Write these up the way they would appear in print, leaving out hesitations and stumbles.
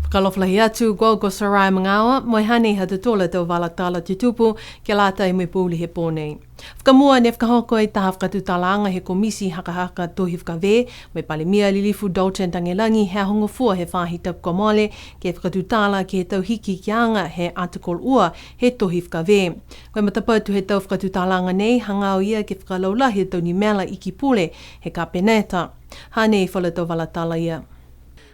Kaloflahi atu go sarai mangawa, moi hani hatu tola tau walatala tutupu, ke lata I mui puli he pōnei. Whakamua ne whakahoko I taha whakatutalanga he komisi haka tohi whakawe, mai palimia lilifu Dalton Tangelangi hea hongo fua he whahi tapu komole, ke whakatutala ki he tau hiki ki anga he article ua he tohi whakawe. Koe matapatu he tau whakatutalanga nei, hangau ia ke whakalaulahi he tau ni mela iki pule he ka peneta. Hane I whala tau walatala ia.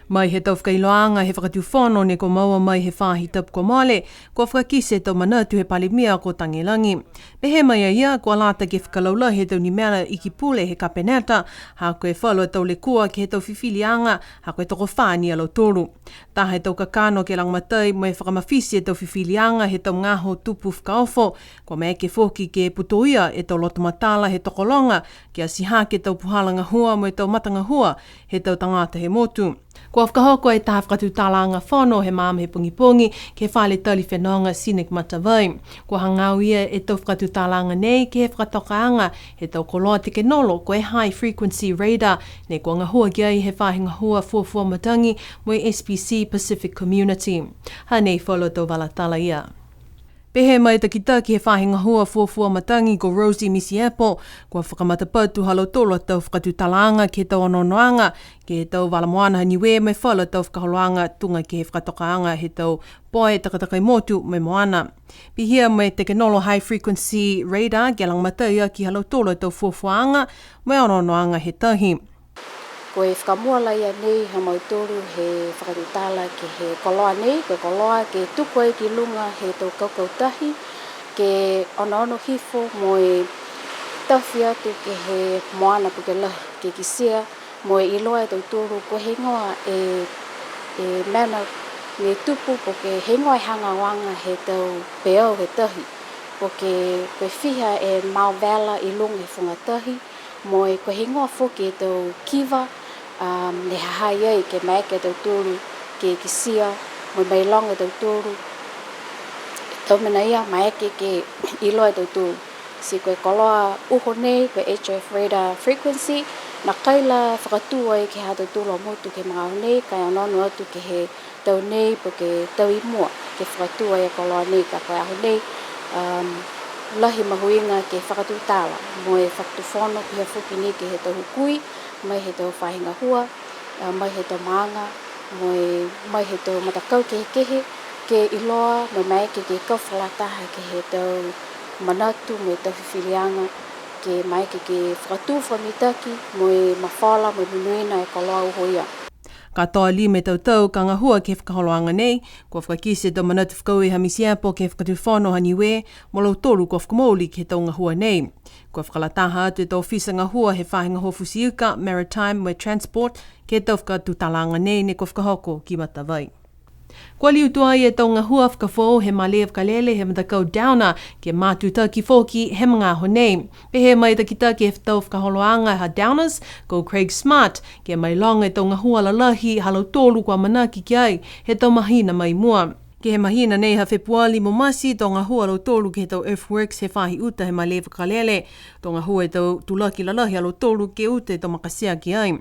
Mai he tau whakailoanga he whakatuwhono ne ko maua mai he whahi tapu ko male, ko whakakise tau manatu he palimia ko Tangelangi. Pehe mai ia, ko alata ke whakalaula he tau ni mea iki pule he kapeneta, ha koe whalua tau le kua ke he tau whiwhilianga, ha koe toko whāni alo tolu. Tā he tau kakano ke langmatai, mai whakamawhisi he tau whiwhilianga he tau ngaho tupu whakaofo, ko me ke whoki ke putoia e tau lotomatala he tokolonga, ke asiha ke tau puhalanga hua mo e tau matanga hua he tau tangata he motu. Kua whakahoko e taha whakatutalanga whono he māma he pungipungi ke whale tali whenonga sinek matawai. Kua hangau ia e tau whakatutalanga nei ke he whakatokaanga he tau koloa te kenolo ko e high frequency radar ne kua ngahua kia I he whahinga hua fuafua matangi mo I SPC Pacific Community. Hanei whalo tau walatala ia. Pehe mai takita ki he whahinga hua fuafua matangi ko Rosie Misiapo, kua whakamatapatu halo tolo tau whakatutalanga ke tau ononoanga, ke he tau walamoana Niue mai whala tau whakaholoanga tunga ke he whakatokaanga he tau poe takatakai motu mai moana. Pihia mai te kenolo high frequency radar ke langmatai ki halo tolo tau fuafuanga mai ononoanga he tahi. Ko e whakamuala ia nei ha mautoro he whakatutala ke he koloa nei, ke koloa ke tukoe ki lunga he tau kaukautahi, ke ono hifo mo e tawhi atu ke he moana pukelahi, ke kisia mo e iloa e tau toro ko he ngoa e mena me tupu po ke he ngoa hanga wanga he tau peo he tahi, po ke koe whiha e mauvela I lunga he whungatahi, mo e koe he ngoa whoki e tau kiwa, le hahai ai ke mai ke tau tōru ke kisia mo mai long e tau tōru tau mena ia mai ke ilo e tau tōru si koe koloa uho nei koe HF radar frequency na kaila whakatua I ke ha tau tōru motu ke mga nei kai anono atu ke he tau nei po ke tau I mua ke whakatua e koloa nei ka koe aho nei lahi mahuinga ke whakatutala mo e whakatuwhono ki he whuki nei ke he tau hukui mai he tau whahinga hua, mai he tau maanga, mai he tau matakau ke he kehe, ke iloa, mai ke kauwhalataha ke he tau manatu, mai tau whiwhilianga, ke mai ke whakatu whamitaki, mai mawhala, mai munuina e koloa uho ia. Katoa li me tau ka ngahua ke whakaholoanga nei, kua whakakise tau manatu whakaui ha Misiapo ke whakatuwhono ha Niue, mo lau tolu kua whakamouli ke tau ngahua nei. Kua whakalataha atu e tau whisa ngahua he whahinga hofusi uka, Maritime me Transport, ke tau whakatutalanga nei ne kua whakahoko ki matawai. Kua liutua I e tau ngahua whakawho he malea whakalele he matakau downer ke mātuta ki whoki he mga ho nei. Pehe mai takita ke tau whakaholoanga ha downers ko Craig Smart ke mai long e tau ngahua lalahi halo tolu kua manaki ki ai he tau mahina mai mua. Ke he mahina nei ha Februari mo masi tau ngahua lo tolu ke he tau Earthworks he whahi uta he malea whakalele. Tau ngahua e tau tulaki lalahi halo tolu ke uta e tau makasia ki ai.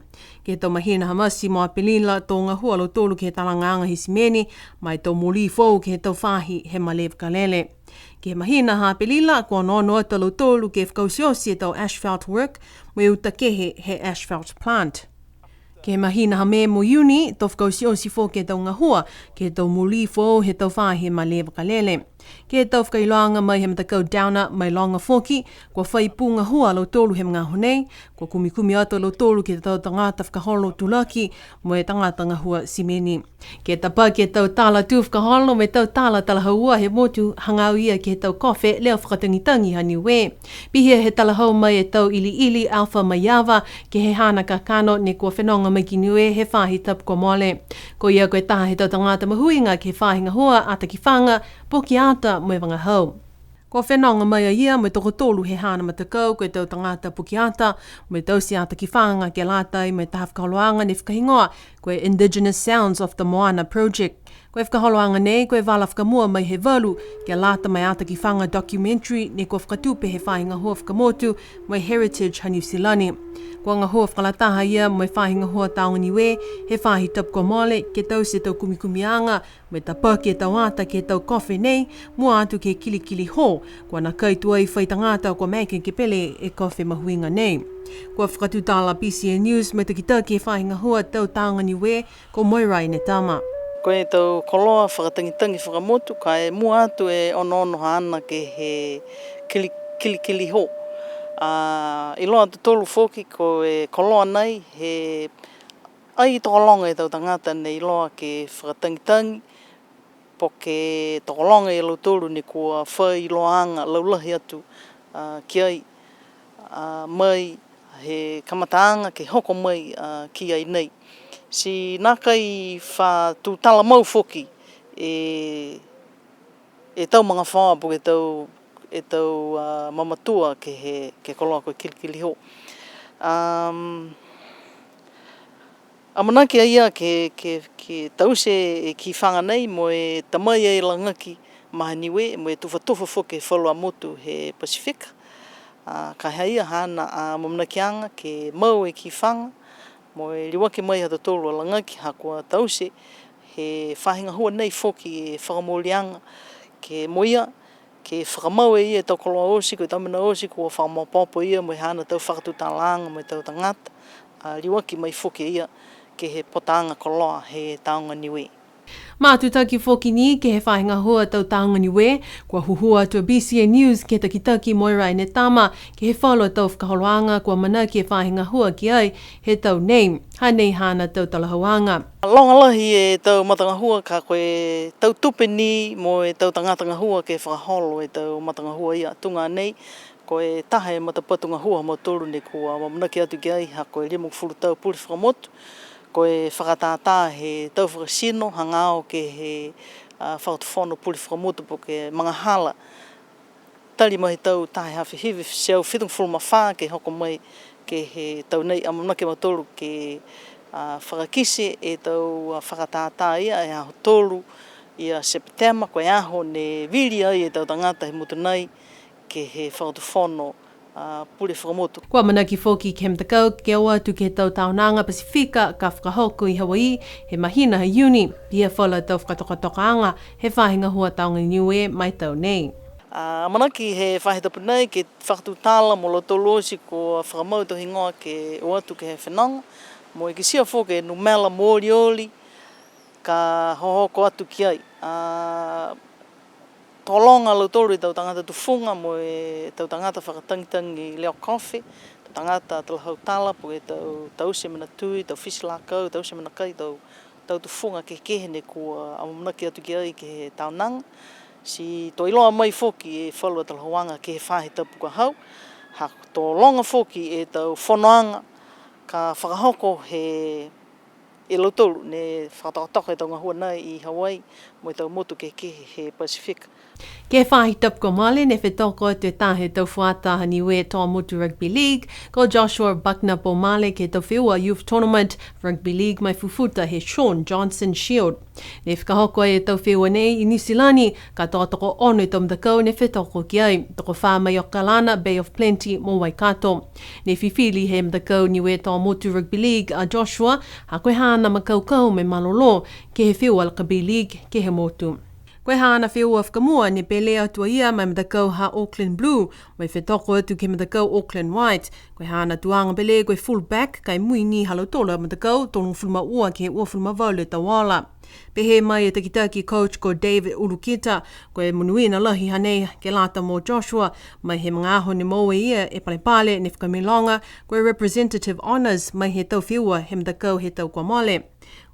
Ke he tau mahina ha masi mo apelila tau ngahua lo tolu ke he talanga hisimeni mai tau moli fau ke he tau whahi he malea whakalele. Ke he mahina ha apelila kua nono ata lo tolu ke whakausiosi e tau asphalt work mo e uta kehe he asphalt plant. Ke he mahina ha me mo uni, tau whakausiosi fo ke tau ngahua, ke he tau muli fo he tau whahe ma le wakalele. Ke he tau whakailoanga mai he matakau downer mai longa foki, kua whai punga hua lo tolu he mga honei, kua kumikumi ata lo tolu ke tau tangata whakaholo tulaki, mo e tangata ngahua simeni. Ke tapa ke tau tala tu whakaholo me tau tala talahaua he motu hangau ia ke tau kofe leo whakatangitangi ha Niue. Pihia he talahau mai e tau ili alpha mai Java ke he hana kakano ne kua whenonga mai ki Niue he whahi tapu ko mole. Ko ia koe taha he tau tangata mahuinga ke whahinga hua ata ki whanga, poki ata mai wangahau. Ko whenonga mai a ia mai toko tolu he hana matakau koe tau tangata pukiata, mai tau si ata ki whanga ke latai mai taha whakaholoanga ne whakahingoa koe Indigenous Sounds of the Moana Project. Koe whakaholoanga nei, koe wala whakamua mai he walu, kia lata mai ata ki whanga documentary, ne koe whakatupe he whahinga hua whakamotu, mai Heritage ha New Zealand. Koa ngā hua whakalataha ia, mai whahinga hua taonga Niue, he whahi tapu ko mole, ke tau se tau kumikumianga, mai ta pā ke tau ata ke tau kofi nei, mua atu ke kilikili ho, koa na kaitua i whaitangata ko meke ke pele e kofi mahuinga nei. Koa whakatutala PCA News, mai takitaki he whahinga hua tau taonga Niue, ko Moirai ne tama. Koe tau koloa whakatangitangi whakamotu, ka e mua atu e ono haana ke he kilikili ho. I loa tu tolu whoki ko e koloa nei, he ai tokolonga e tau tangata nei loa ke whakatangitangi, po ke tokolonga e lau tolu ni kua whai loanga laulahi atu ki ai mai he kamataanga ke hoko mai ki ai nei. Si nākai wha tūtala mau whoki e tau mga whaa po e tau mamatua ke koloa koe kilikili ho. Amanaki aia ke tause e ki whanga nei mo e tamai e langaki maha Niue mo e tuwhatuwha whoki e whalua motu he Pasifika. Ka haia hana mamanakianga ke mau e ki whanga mo e liwake mai hata tolu alangaki hakua tause he whahinga hua nei whoki e whakamolianga ke moia ke whakamau e ia tau koloa osi ko tamina osi kua whamapopo ia mo e hana tau whakatutalanga mo e tau tangata liwake mai whoki ia ke he potanga koloa he taonga Niue. Mātutaki whoki ni ke he whahinga hua tau taonga Niue, kua huhua atua BCA News ke takitaki Moirai ne tama ke he whalua tau whakaholoanga kua mana ki he whahinga hua ki ai he tau nei, hanei hana tau talahauanga. Longalahi e tau matanga hua ka koe tau tupe ni mo e tau tangatanga hua ke whakaholo e tau matanga hua ia tunga nei, koe taha e matapatunga hua mo tolu ne kua mamanaki atu ki ai ha koe 50 tau puri whakamotu. Koe whakatātā he tau whakasino, hangao ke he whakatawhono puli whakamotu po ke mga hala. Tari mai tau tahe hawhi hiwi siau whitung mawha ke hoko mai ke he tau nei amanake matolu ke whakakise e tau whakatātā ia e aho tolu ia September koe aho ne viri ai e tau tangata he mutu nei ke he whakatawhono pule whakamotu. Kua manaki whoki ke mtakau ke aua tu ke tau taonanga Pasifika ka whakahoko i Hawaii he mahina he uni pia whala tau whakatoka-tokaanga he whahinga hua taonga Niue mai tau nei. Manaki he whahitapu nei ke whakatutala mo lotolosi ko whakamau tohi ngoa ke oatu ke he whenanga mo e kisia whoke no mela morioli ka hohoko atu ki ai. Tolonga lotoro i tau tangata tufunga mo e tau tangata whakatangitangi leo kofi, tau tangata talahau tala po e tau tause mana tui, tau fisilakau, tause mana kai, tau tufunga ke kehene kua amamanaki atu ki ai ke he taonanga. Si to iloa mai whoki e whalua talahauanga ke he whahe tapu ka hau, ha to longa whoki e tau whonoanga ka whakahoko he e lotoro ne whakatoka e tau ngahua nei i Hawaii mo e tau motu ke he Pasifika. Ke whahi tapuko male ne whetoko atu e tahe tau whuataha Niue tō motu Rugby League, ko Joshua Buckner po male ke tau whiua Youth Tournament Rugby League mai fufuta he Sean Johnson Shield. Ne whakahoko e tau whiua nei i New Zealand, ka tōtoko ono i tau mtakau ne whetoko ki ai, toko wha mai o Kalana Bay of Plenty mo Waikato. Ne whiwhili he mtakau Niue tō motu Rugby League a Joshua, ha koe hana makaukau me malolo ke he whiua Rugby League ke he motu. Koe hana whiua whakamua ne pele atua ia mai mtakau ha Auckland Blue, mai whetoko atu ke mtakau Auckland White. Koe hana tuanga pele koe fullback kai mui ni halotola mtakau tonu fulma ua ke ua fulma vaule tawala. Pehe mai e takitaki coach ko David Ulukita, koe munuina lahi hanei ke lata mo Joshua, mai he mga aho ni moe ia e palepale ne whakamilonga, koe representative honours mai he tau whiua he mtakau he tau kwa male.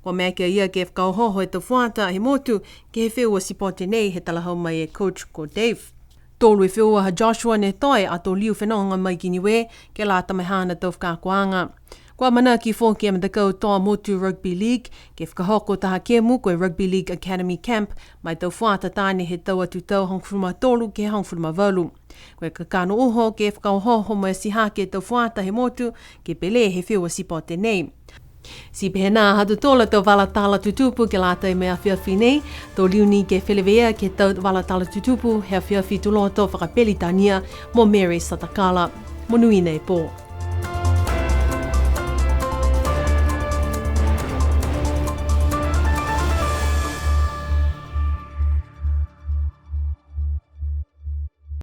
Kua mea kia ia ke whakauhoho e tau whuata he motu ke he whiua sipote nei he talahau mai e coach ko Dave. Tolu e whiua ha Joshua ne toi a tō liu whenonga mai ki Niue ke lata mai hana tau whakakuanga. Kua mana ki whoki e mtakau tō motu Rugby League ke whakahoko taha kemu koe Rugby League Academy Camp mai tau whuata tāne he tau atu tau hongwhuruma tolu ke hongwhuruma walu. Koe kakano uho ke whakauhoho mai siha ke tau whuata he motu ke pele he whiua sipote nei. Si pehena hatu tola tau wala tala tutupu ke lata I mea whiawhi nei, tau liuni ke whelewea ke tau wala tala tutupu hea whiawhi tuloto whakapeli tania mo Mary Satakala. Mo nui nei po.